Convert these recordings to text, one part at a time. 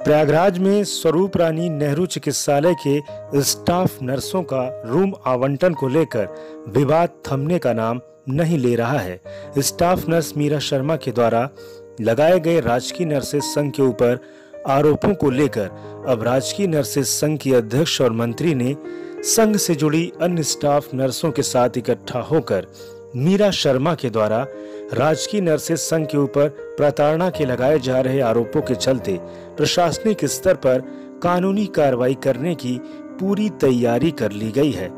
प्रयागराज में स्वरूप रानी नेहरू चिकित्सालय के स्टाफ नर्सों का रूम आवंटन को लेकर विवाद थमने का नाम नहीं ले रहा है। स्टाफ नर्स मीरा शर्मा के द्वारा लगाए गए राजकीय नर्सेस संघ के ऊपर आरोपों को लेकर अब राजकीय नर्सेस संघ की अध्यक्ष और मंत्री ने संघ से जुड़ी अन्य स्टाफ नर्सों के साथ इकट्ठा होकर मीरा शर्मा के द्वारा राजकीय नर्सेस संघ के ऊपर प्रताड़ना के लगाए जा रहे आरोपों के चलते प्रशासनिक स्तर पर कानूनी कार्रवाई करने की पूरी तैयारी कर ली गई है।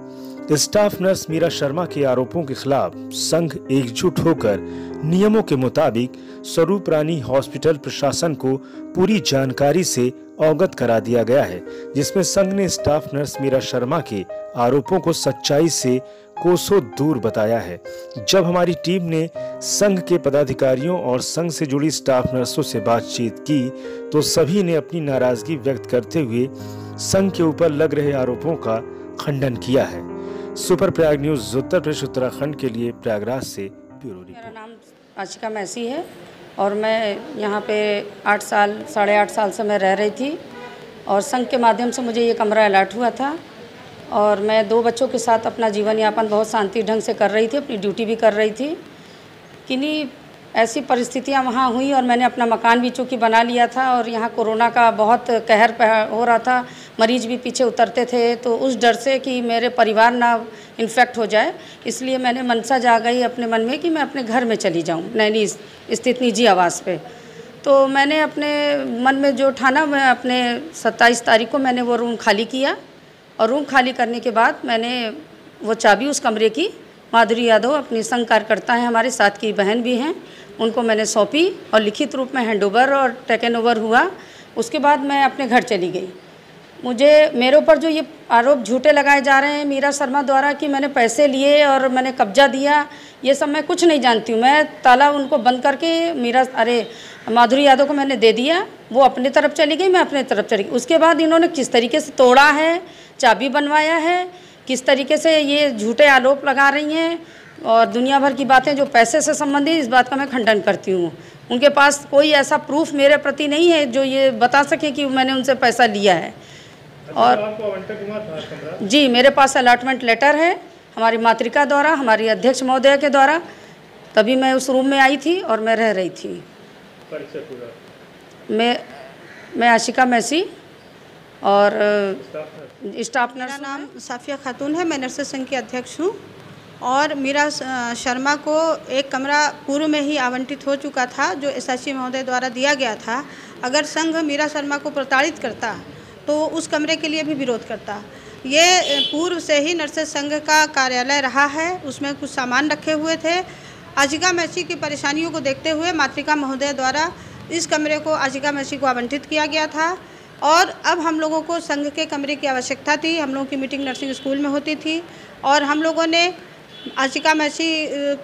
स्टाफ नर्स मीरा शर्मा के आरोपों के खिलाफ संघ एकजुट होकर नियमों के मुताबिक स्वरूप रानी हॉस्पिटल प्रशासन को पूरी जानकारी से अवगत करा दिया गया है, जिसमें संघ ने स्टाफ नर्स मीरा शर्मा के आरोपों को सच्चाई से कोसों दूर बताया है। जब हमारी टीम ने संघ के पदाधिकारियों और संघ से जुड़ी स्टाफ नर्सों से बातचीत की तो सभी ने अपनी नाराजगी व्यक्त करते हुए संघ के ऊपर लग रहे आरोपों का खंडन किया है। सुपर प्रयाग न्यूज उत्तर प्रदेश उत्तराखंड के लिए प्रयागराज से ब्यूरो रिपोर्ट। मेरा नाम आशिका मैसी है और मैं यहाँ पे 8 साल 8.5 साल से मैं रह रही थी और संघ के माध्यम से मुझे ये कमरा अलॉट हुआ था और मैं 2 बच्चों के साथ अपना जीवन यापन बहुत शांति ढंग से कर रही थी, अपनी ड्यूटी भी कर रही थी। किन्हीं ऐसी परिस्थितियाँ वहाँ हुई और मैंने अपना मकान भी चूँकि बना लिया था और यहाँ कोरोना का बहुत कहर हो रहा था, मरीज भी पीछे उतरते थे, तो उस डर से कि मेरे परिवार ना इन्फेक्ट हो जाए, इसलिए मैंने मनसा जा गई अपने मन में कि मैं अपने घर में चली जाऊँ नैनी स्थित निजी आवास पे। तो मैंने अपने मन में जो ठाना, मैं अपने 27 तारीख को मैंने वो रूम खाली किया और रूम खाली करने के बाद मैंने वो चाबी उस कमरे की माधुरी यादव अपनी संघ कार्यकर्ता हैं, हमारे साथ की बहन भी हैं, उनको मैंने सौंपी और लिखित रूप में हैंडओवर और टेकन ओवर हुआ। उसके बाद मैं अपने घर चली गई। मेरे ऊपर जो ये आरोप झूठे लगाए जा रहे हैं मीरा शर्मा द्वारा कि मैंने पैसे लिए और मैंने कब्जा दिया, ये सब मैं कुछ नहीं जानती हूँ। मैं ताला उनको बंद करके माधुरी यादव को मैंने दे दिया, वो अपनी तरफ चली गई, मैं अपनी तरफ चली गई। उसके बाद इन्होंने किस तरीके से तोड़ा है, चाबी बनवाया है, किस तरीके से ये झूठे आरोप लगा रही हैं और दुनिया भर की बातें जो पैसे से संबंधित, इस बात का मैं खंडन करती हूँ। उनके पास कोई ऐसा प्रूफ मेरे प्रति नहीं है जो ये बता सके कि मैंने उनसे पैसा लिया है। और आपको आवंटन हुआ था कमरा? जी, मेरे पास अलॉटमेंट लेटर है हमारी मातृका द्वारा, हमारी अध्यक्ष महोदय के द्वारा, तभी मैं उस रूम में आई थी और मैं रह रही थी। परिचय पूरा? मैं आशिका मैसी और स्टाफ नर्स। मेरा नाम साफिया खातून है, मैं नर्सेस संघ की अध्यक्ष हूँ और मीरा शर्मा को एक कमरा पूर्व में ही आवंटित हो चुका था जो एसएससी महोदय द्वारा दिया गया था। अगर संघ मीरा शर्मा को प्रताड़ित करता तो उस कमरे के लिए भी विरोध करता। ये पूर्व से ही नर्सेस संघ का कार्यालय रहा है, उसमें कुछ सामान रखे हुए थे। आशिका मैसी की परेशानियों को देखते हुए मातृका महोदय द्वारा इस कमरे को आशिका मैसी को आवंटित किया गया था और अब हम लोगों को संघ के कमरे की आवश्यकता थी। हम लोगों की मीटिंग नर्सिंग स्कूल में होती थी और हम लोगों ने आशिका मैसी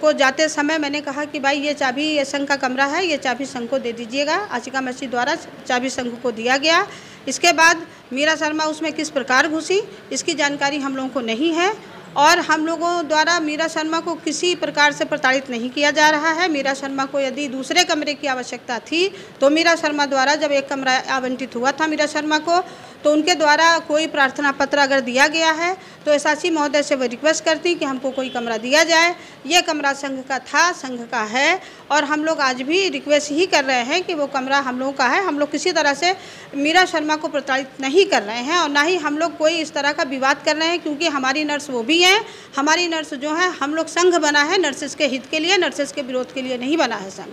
को जाते समय मैंने कहा कि भाई ये चाबी, ये संघ का कमरा है, ये चाबी संघ को दे दीजिएगा। आशिका मैसी द्वारा चाबी संघ को दिया गया। इसके बाद मीरा शर्मा उसमें किस प्रकार घुसी इसकी जानकारी हम लोगों को नहीं है और हम लोगों द्वारा मीरा शर्मा को किसी प्रकार से प्रताड़ित नहीं किया जा रहा है। मीरा शर्मा को यदि दूसरे कमरे की आवश्यकता थी तो मीरा शर्मा द्वारा जब एक कमरा आवंटित हुआ था मीरा शर्मा को, तो उनके द्वारा कोई प्रार्थना पत्र अगर दिया गया है तो एसएससी महोदय से वो रिक्वेस्ट करती कि हमको कोई कमरा दिया जाए। ये कमरा संघ का था, संघ का है और हम लोग आज भी रिक्वेस्ट ही कर रहे हैं कि वो कमरा हम लोगों का है। हम लोग किसी तरह से मीरा शर्मा को प्रताड़ित नहीं कर रहे हैं और ना ही हम लोग कोई इस तरह का विवाद कर रहे हैं, क्योंकि हमारी नर्स वो भी हैं। हमारी नर्स जो है, हम लोग संघ बना है नर्सेस के हित के लिए, नर्सेस के विरोध के लिए नहीं बना है संघ।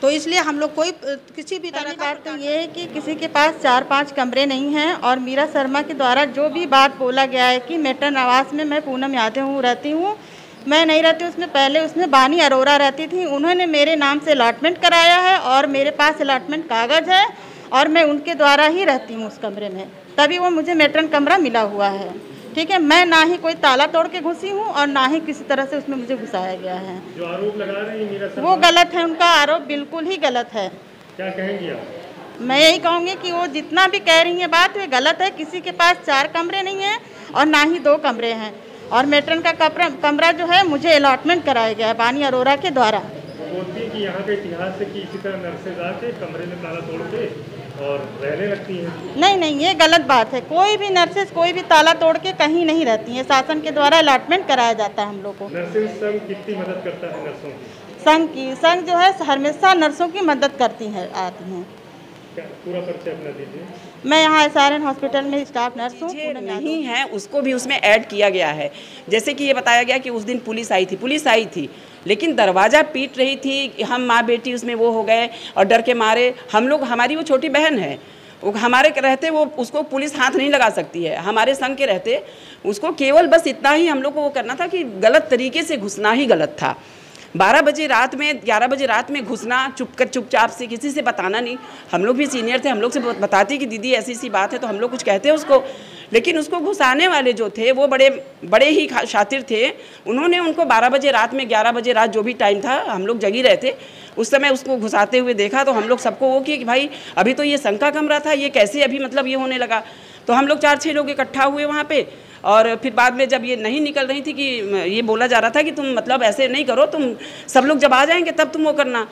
तो इसलिए हम लोग कोई किसी भी तरह का बात तो ये है कि किसी के पास 4-5 कमरे नहीं हैं और मीरा शर्मा के द्वारा जो भी बात बोला गया है कि मेटन आवास में मैं पूनम यादव रहती हूँ, मैं नहीं रहती उसमें, पहले उसमें बानी अरोरा रहती थी। उन्होंने मेरे नाम से अलॉटमेंट कराया है और मेरे पास अलॉटमेंट कागज़ है और मैं उनके द्वारा ही रहती हूँ उस कमरे में, तभी वो मुझे मेटन कमरा मिला हुआ है। ठीक है, मैं ना ही कोई ताला तोड़ के घुसी हूँ और ना ही किसी तरह से उसमें मुझे घुसाया गया है। जो आरोप लगा रही है मीरा शर्मा, वो गलत है, उनका आरोप बिल्कुल ही गलत है। क्या कहेंगी आप? मैं यही कहूँगी कि वो जितना भी कह रही है बात वे गलत है। किसी के पास 4 कमरे नहीं हैं और ना ही 2 कमरे हैं और मेट्रन का कमरा जो है मुझे अलॉटमेंट कराया गया है बानी अरोरा के द्वारा। बोलती है कि यहाँ के इतिहास से कि इसी तरह नर्सेज आके कमरे में ताला तोड़ के और रहने लगती हैं। नहीं नहीं, ये गलत बात है। कोई भी नर्सेज कोई भी ताला तोड़ के कहीं नहीं रहती हैं। शासन के द्वारा अलॉटमेंट कराया जाता है हम लोग को। नर्सिंग संघ कितनी मदद करता है नर्सों की? संघ जो है हमेशा नर्सों की मदद करती है, आती हैं। पूरा परिचय अपना दीजिए। मैं यहाँ SRN हॉस्पिटल में स्टाफ नर्स हूँ। नहीं है उसको भी उसमें ऐड किया गया है। जैसे कि ये बताया गया कि उस दिन पुलिस आई थी लेकिन दरवाज़ा पीट रही थी। हम माँ बेटी उसमें वो हो गए और डर के मारे हम लोग, हमारी वो छोटी बहन है, वो हमारे रहते वो उसको पुलिस हाथ नहीं लगा सकती है। हमारे संघ के रहते उसको केवल बस इतना ही हम लोग को वो करना था कि गलत तरीके से घुसना ही गलत था। 12 बजे रात में 11 बजे रात में घुसना, चुपचाप से किसी से बताना नहीं। हम लोग भी सीनियर थे, हम लोग से बताती कि दीदी ऐसी सी बात है तो हम लोग कुछ कहते उसको, लेकिन उसको घुसाने वाले जो थे वो बड़े ही शातिर थे। उन्होंने उनको 12 बजे रात में 11 बजे रात जो भी टाइम था हम लोग जगी रहे थे, उस समय उसको घुसाते हुए देखा तो हम लोग सबको वो कि भाई अभी तो ये संघ का कमरा था, ये कैसे अभी मतलब ये होने लगा। तो हम लोग 4-6 लोग इकट्ठा हुए वहाँ पे और फिर बाद में जब ये नहीं निकल रही थी कि ये बोला जा रहा था कि तुम मतलब ऐसे नहीं करो, तुम सब लोग जब आ जाएंगे तब तुम वो करना,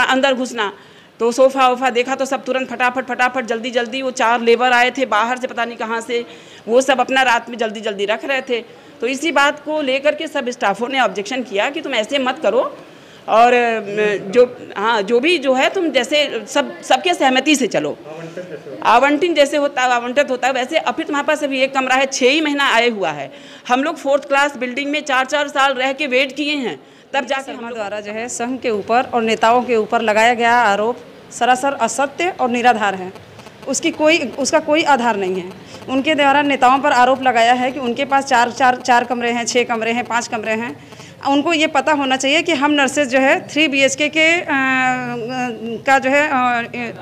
अंदर घुसना। तो सोफ़ा वोफ़ा देखा तो सब तुरंत फटाफट जल्दी वो 4 लेबर आए थे बाहर से, पता नहीं कहाँ से, वो सब अपना रात में जल्दी रख रहे थे। तो इसी बात को लेकर के सब स्टाफों ने ऑब्जेक्शन किया कि तुम ऐसे मत करो और जो भी है तुम जैसे सबके सहमति से चलो। आवंटन जैसे आवंटित होता है वैसे। अब फिर तुम्हारे पास अभी एक कमरा है, 6 ही महीना आए हुआ है। हम लोग 4th क्लास बिल्डिंग में 4-4 साल रह के वेट किए हैं, तब जाके हमारे द्वारा जो है संघ के ऊपर और नेताओं के ऊपर लगाया गया आरोप सरासर असत्य और निराधार है। उसका कोई आधार नहीं है। उनके द्वारा नेताओं पर आरोप लगाया है कि उनके पास 4 कमरे हैं, 6 कमरे हैं, 5 कमरे हैं। उनको ये पता होना चाहिए कि हम नर्सेज जो है 3 BHK का जो है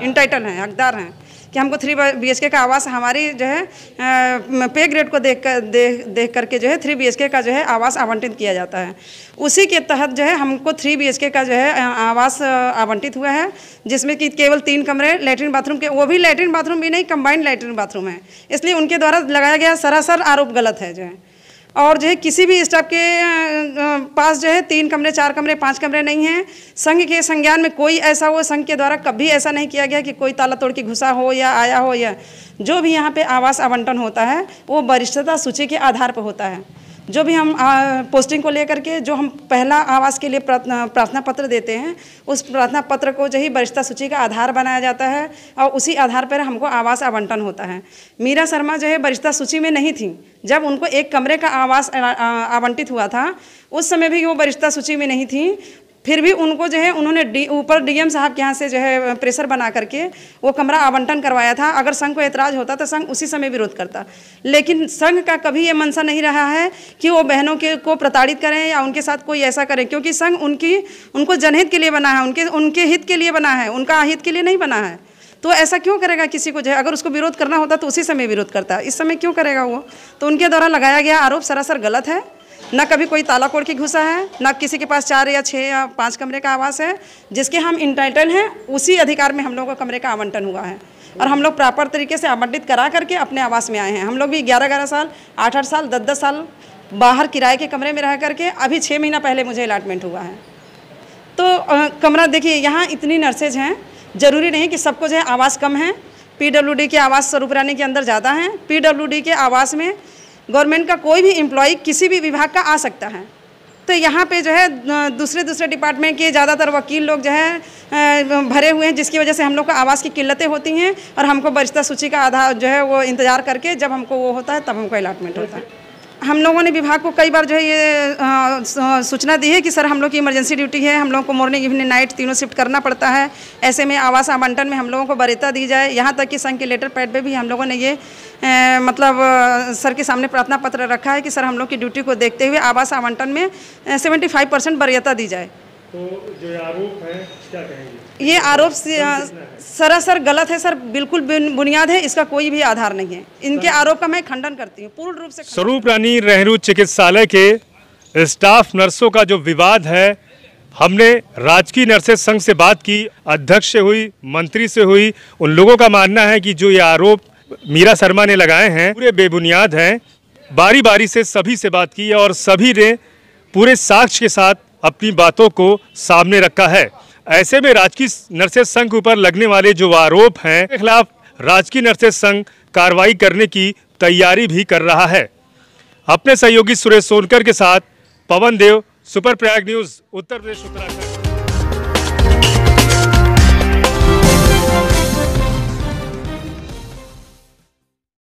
इंटाइटल हैं, हकदार हैं कि हमको 3 BHK का आवास हमारी जो है पे ग्रेड को देख करके जो है 3 BHK का जो है आवास आवंटित किया जाता है। उसी के तहत जो है हमको 3 BHK का जो है आवास आवंटित हुआ है, जिसमें कि केवल 3 कमरे लैट्रिन बाथरूम के, वो भी लैट्रिन बाथरूम भी नहीं, कंबाइंड लैट्रिन बाथरूम है। इसलिए उनके द्वारा लगाया गया सरासर आरोप गलत है जो है। और जो है किसी भी स्टाफ के पास जो है 3 कमरे, 4 कमरे, 5 कमरे नहीं हैं। संघ के संज्ञान में कोई ऐसा हो, संघ के द्वारा कभी ऐसा नहीं किया गया कि कोई ताला तोड़ के घुसा हो या आया हो। या जो भी यहाँ पे आवास आवंटन होता है वो वरिष्ठता सूची के आधार पर होता है। जो भी हम पोस्टिंग को लेकर के जो हम पहला आवास के लिए प्रार्थना पत्र देते हैं, उस प्रार्थना पत्र को जो ही वरिष्ठता सूची का आधार बनाया जाता है और उसी आधार पर हमको आवास आवंटन होता है। मीरा शर्मा जो है वरिष्ठता सूची में नहीं थी। जब उनको 1 कमरे का आवास आवंटित हुआ था उस समय भी वो वरिष्ठता सूची में नहीं थी। फिर भी उनको जो है उन्होंने ऊपर DM साहब के यहाँ से जो है प्रेशर बना करके वो कमरा आवंटन करवाया था। अगर संघ को ऐतराज़ होता तो संघ उसी समय विरोध करता, लेकिन संघ का कभी ये मंशा नहीं रहा है कि वो बहनों को प्रताड़ित करें या उनके साथ कोई ऐसा करें, क्योंकि संघ उनको जनहित के लिए बना है, उनके हित के लिए बना है, उनका अहित के लिए नहीं बना है। तो ऐसा क्यों करेगा किसी को जो है? अगर उसको विरोध करना होता तो उसी समय विरोध करता, इस समय क्यों करेगा वो? तो उनके द्वारा लगाया गया आरोप सरासर गलत है। ना कभी कोई ताला तोड़ के घुसा है, ना किसी के पास 4 या 6 या 5 कमरे का आवास है। जिसके हम इंटाइटल हैं उसी अधिकार में हम लोगों को कमरे का आवंटन हुआ है और हम लोग प्रॉपर तरीके से आवंटित करा करके अपने आवास में आए हैं। हम लोग भी 11-11 साल, 8-8 साल, 10-10 साल बाहर किराए के कमरे में रह करके अभी 6 महीना पहले मुझे अलॉटमेंट हुआ है। तो कमरा देखिए, यहाँ इतनी नर्सेज हैं, ज़रूरी नहीं कि सबको जो है आवास कम है। PWD के आवास स्वरूप रानी के अंदर ज़्यादा हैं। PWD के आवास में गवर्नमेंट का कोई भी एम्प्लॉय किसी भी विभाग का आ सकता है। तो यहाँ पे जो है दूसरे डिपार्टमेंट के ज़्यादातर वकील लोग जो है भरे हुए हैं, जिसकी वजह से हम लोग को आवास की किल्लतें होती हैं और हमको वरिष्ठता सूची का आधार जो है वो इंतज़ार करके जब हमको वो होता है तब हमको अलॉटमेंट होता है। हम लोगों ने विभाग को कई बार जो है ये सूचना दी है कि सर हम लोग की इमरजेंसी ड्यूटी है, हम लोगों को मॉर्निंग इवनिंग नाइट तीनों शिफ्ट करना पड़ता है। ऐसे में आवास आवंटन में हम लोगों को वरीयता दी जाए। यहाँ तक कि संघ के लेटर पैड पे भी हम लोगों ने ये मतलब सर के सामने प्रार्थना पत्र रखा है कि सर हम लोग की ड्यूटी को देखते हुए आवास आवंटन में 75% वरीयता दी जाए। तो जो आरोप है क्या कहेंगे? ये आरोप सरासर गलत है सर, बिल्कुल बुनियाद है, इसका कोई भी आधार नहीं है। इनके आरोप का मैं खंडन करती हूँ, पूर्ण रूप से। स्वरूप रानी नेहरू चिकित्सालय के स्टाफ नर्सों का जो विवाद है, हमने राजकीय नर्सेज संघ से बात की, अध्यक्ष से हुई, मंत्री से हुई। उन लोगों का मानना है कि जो ये आरोप मीरा शर्मा ने लगाए हैं पूरे बेबुनियाद हैं। बारी बारी से सभी से बात की और सभी ने पूरे साक्ष्य के साथ अपनी बातों को सामने रखा है। ऐसे में राजकीय नर्सेज संघ के ऊपर लगने वाले जो आरोप हैं के खिलाफ राजकीय नर्सेज संघ कार्रवाई करने की तैयारी भी कर रहा है। अपने सहयोगी सुरेश सोनकर के साथ पवन देव, सुपर प्रयाग न्यूज़, उत्तर प्रदेश, उत्तराखंड।